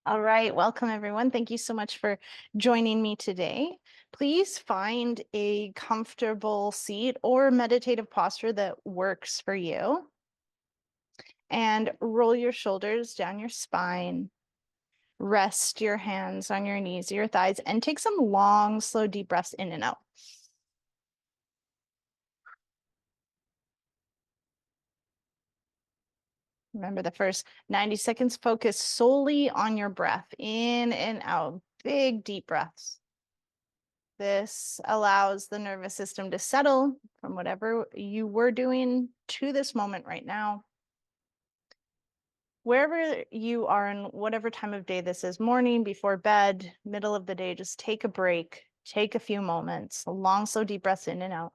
All right, welcome everyone. Thank you so much for joining me today. Please find a comfortable seat or meditative posture that works for you. And roll your shoulders down your spine. Rest your hands on your knees, your thighs, and take some long, slow, deep breaths in and out. Remember the first 90 seconds, focus solely on your breath, in and out, big, deep breaths. This allows the nervous system to settle from whatever you were doing to this moment right now. Wherever you are in whatever time of day this is, morning, before bed, middle of the day, just take a break, take a few moments, long, slow, deep breaths in and out.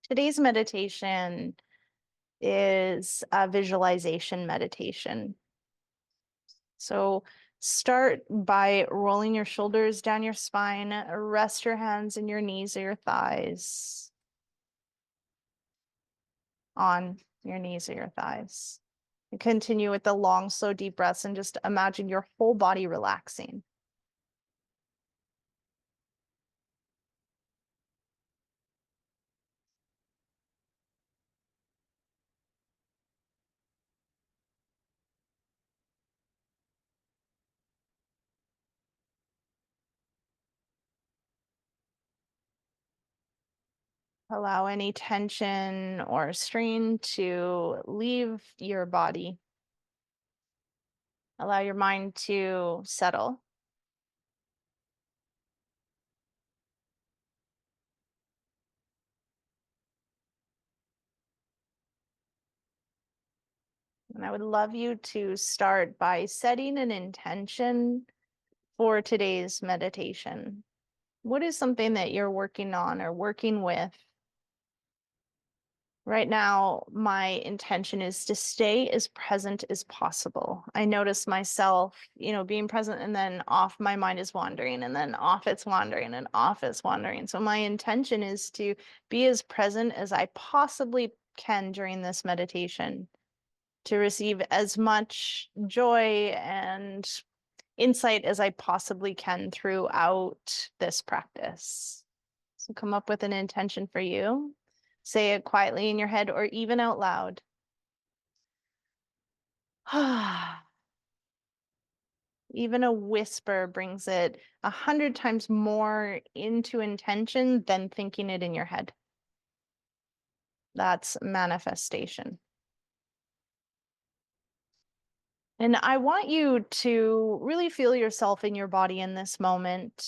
Today's meditation is a visualization meditation. So start by rolling your shoulders down your spine, rest your hands in your knees or your thighs, on your knees or your thighs. And continue with the long, slow, deep breaths and just imagine your whole body relaxing. Allow any tension or strain to leave your body. Allow your mind to settle. And I would love you to start by setting an intention for today's meditation. What is something that you're working on or working with? Right now, my intention is to stay as present as possible. I notice myself, being present and then off my mind is wandering and then off it's wandering and off it's wandering. So my intention is to be as present as I possibly can during this meditation, to receive as much joy and insight as I possibly can throughout this practice. So come up with an intention for you. Say it quietly in your head or even out loud. Even a whisper brings it 100 times more into intention than thinking it in your head. That's manifestation. And I want you to really feel yourself in your body in this moment.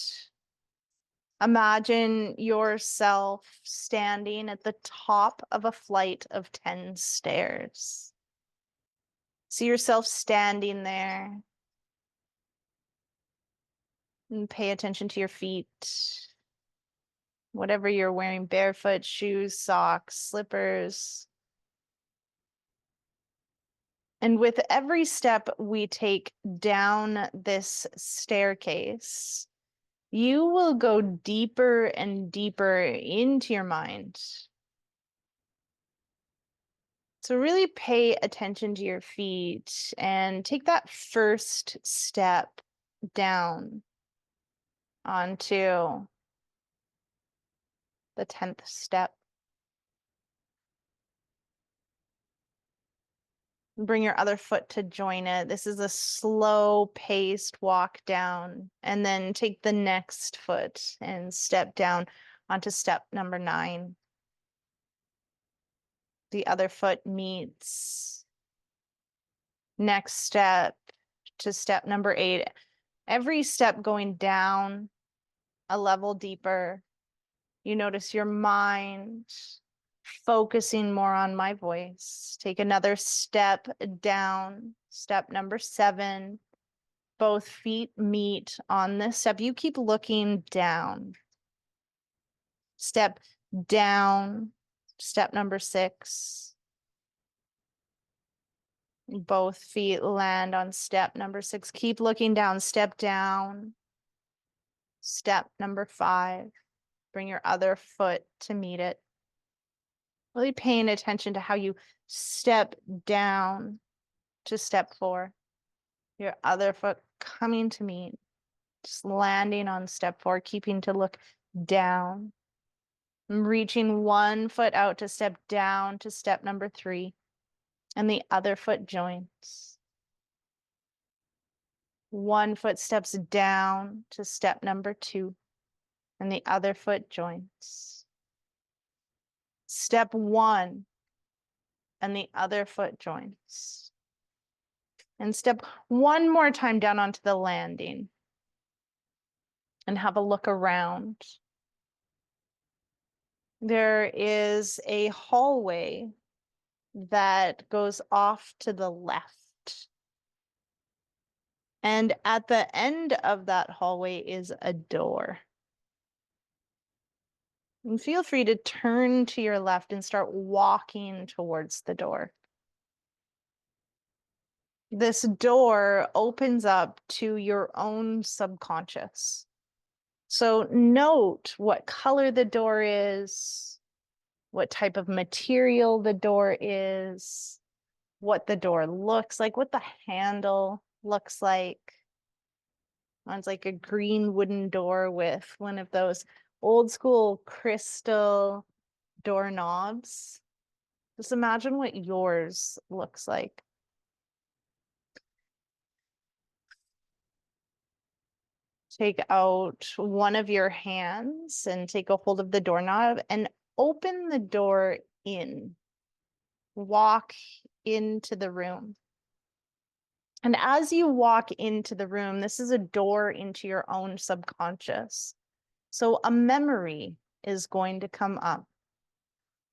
Imagine yourself standing at the top of a flight of 10 stairs. See yourself standing there and pay attention to your feet. Whatever you're wearing, barefoot, shoes, socks, slippers. And with every step we take down this staircase, you will go deeper and deeper into your mind. So really pay attention to your feet and take that first step down onto the 10th step. Bring your other foot to join it. This is a slow paced walk down, and then take the next foot and step down onto step number 9. The other foot meets. Next step to step number 8. Every step going down a level deeper. You notice your mind focusing more on my voice. Take another step down, step number 7. Both feet meet on this step. You keep looking down. Step down, step number 6. Both feet land on step number 6. Keep looking down, step down. Step number 5. Bring your other foot to meet it. Really paying attention to how you step down to step 4. Your other foot coming to meet, just landing on step 4, keeping to look down. I'm reaching one foot out to step down to step number 3, and the other foot joins. One foot steps down to step number 2, and the other foot joins. Step 1, and the other foot joins. And step one more time down onto the landing and have a look around. There is a hallway that goes off to the left. And at the end of that hallway is a door. And feel free to turn to your left and start walking towards the door. This door opens up to your own subconscious. So note what color the door is, what type of material the door is, what the door looks like, what the handle looks like. It's like a green wooden door with one of those old school crystal doorknobs. Just imagine what yours looks like. Take out one of your hands and take a hold of the doorknob and open the door in. Walk into the room. And as you walk into the room, this is a door into your own subconscious. So a memory is going to come up.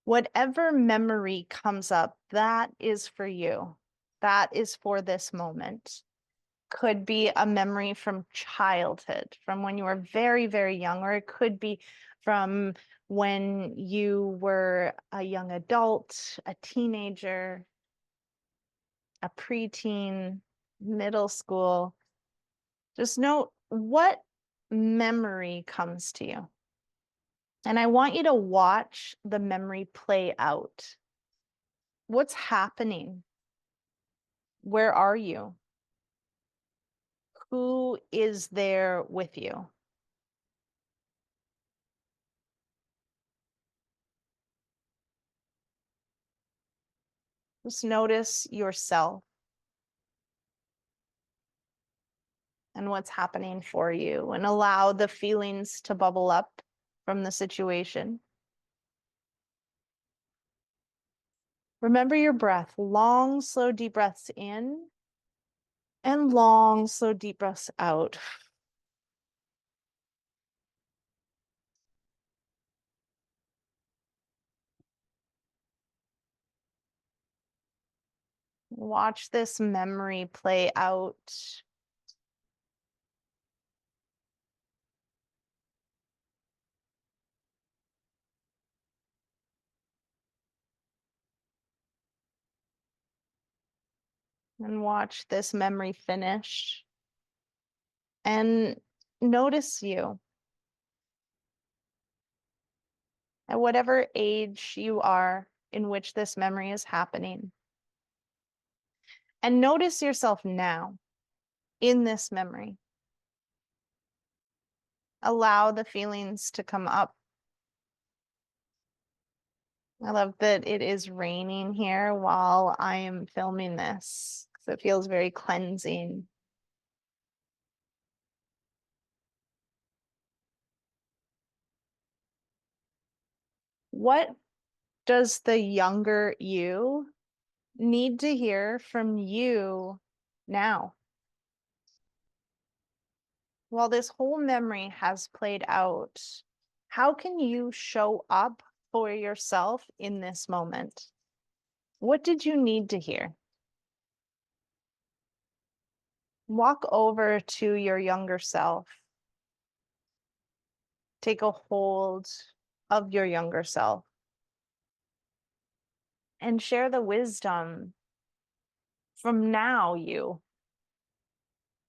Whatever memory comes up, that is for you. That is for this moment. Could be a memory from childhood, from when you were very, very young, or it could be from when you were a young adult, a teenager, a preteen, middle school. Just note what memory comes to you. And I want you to watch the memory play out. What's happening? Where are you? Who is there with you? Just notice yourself and what's happening for you, and allow the feelings to bubble up from the situation. Remember your breath. Long, slow, deep breaths in, and long, slow, deep breaths out. Watch this memory play out. And watch this memory finish. And notice you. At whatever age you are in which this memory is happening. And notice yourself now in this memory. Allow the feelings to come up. I love that it is raining here while I am filming this, because it feels very cleansing. What does the younger you need to hear from you now? While this whole memory has played out, how can you show up for yourself in this moment? What did you need to hear? Walk over to your younger self. Take a hold of your younger self and share the wisdom from now you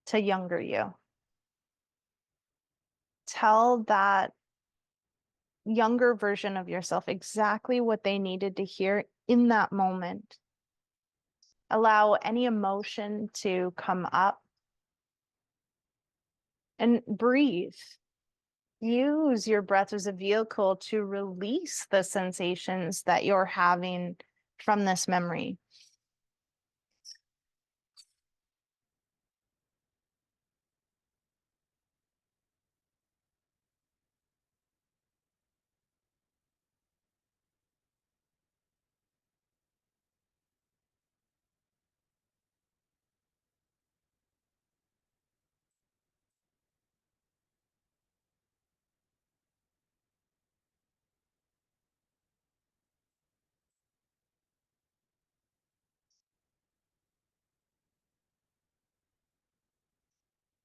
to younger you. Tell that younger version of yourself exactly what they needed to hear in that moment. Allow any emotion to come up and breathe. Use your breath as a vehicle to release the sensations that you're having from this memory.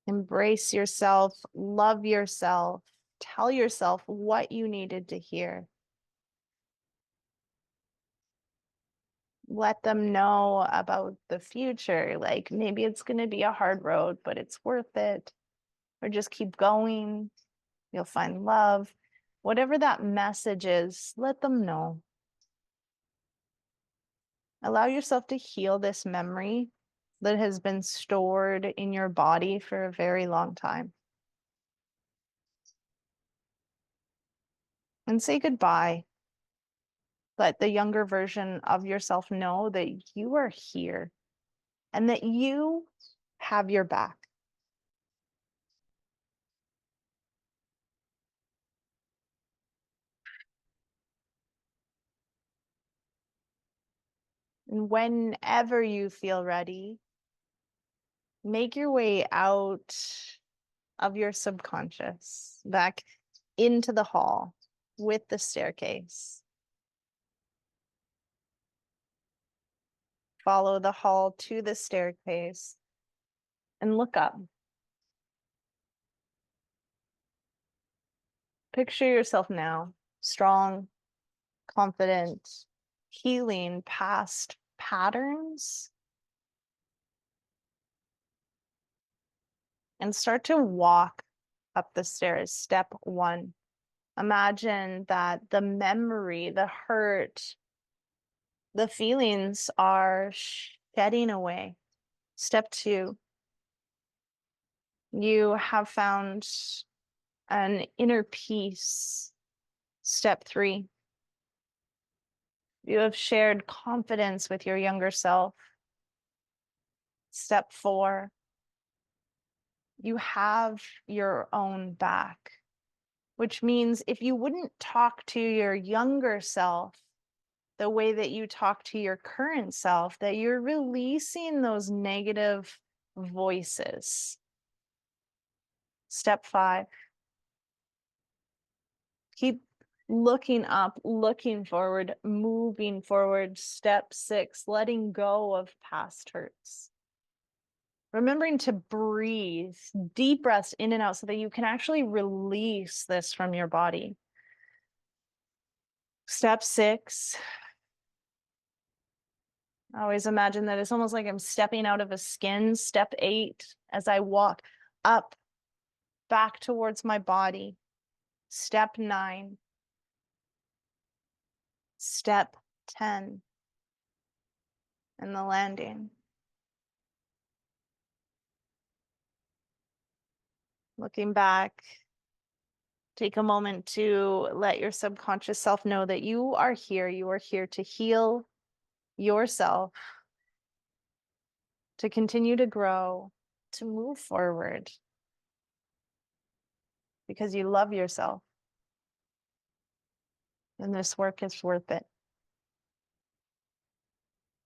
Embrace yourself, love yourself, tell yourself what you needed to hear. Let them know about the future. Like maybe it's going to be a hard road, but it's worth it. Or just keep going. You'll find love. Whatever that message is, let them know. Allow yourself to heal this memory that has been stored in your body for a very long time. And say goodbye. Let the younger version of yourself know that you are here and that you have your back. And whenever you feel ready, make your way out of your subconscious back into the hall with the staircase. Follow the hall to the staircase and look up. Picture yourself now, strong, confident, healing past patterns, and start to walk up the stairs. Step 1. Imagine that the memory, the hurt, the feelings are shedding away. Step 2. You have found an inner peace. Step 3. You have shared confidence with your younger self. Step 4. You have your own back, which means if you wouldn't talk to your younger self the way that you talk to your current self, that you're releasing those negative voices. Step 5. Keep looking up, looking forward, moving forward. Step 6, letting go of past hurts. Remembering to breathe, deep breaths in and out so that you can actually release this from your body. Step 6, I always imagine that it's almost like I'm stepping out of a skin. Step 8, as I walk up, back towards my body. Step 9, step 10, and the landing. Looking back, take a moment to let your subconscious self know that you are here. You are here to heal yourself, to continue to grow, to move forward, because you love yourself. And this work is worth it.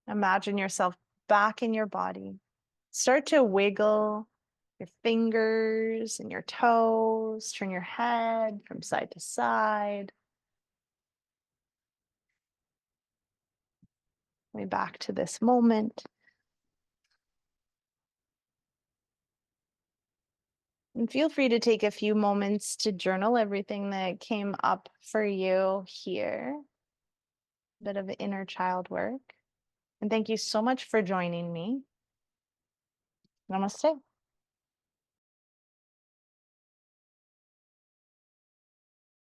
Imagine yourself back in your body. Start to wiggle your fingers and your toes. Turn your head from side to side. Way back to this moment. And feel free to take a few moments to journal everything that came up for you here. A bit of inner child work. And thank you so much for joining me. Namaste.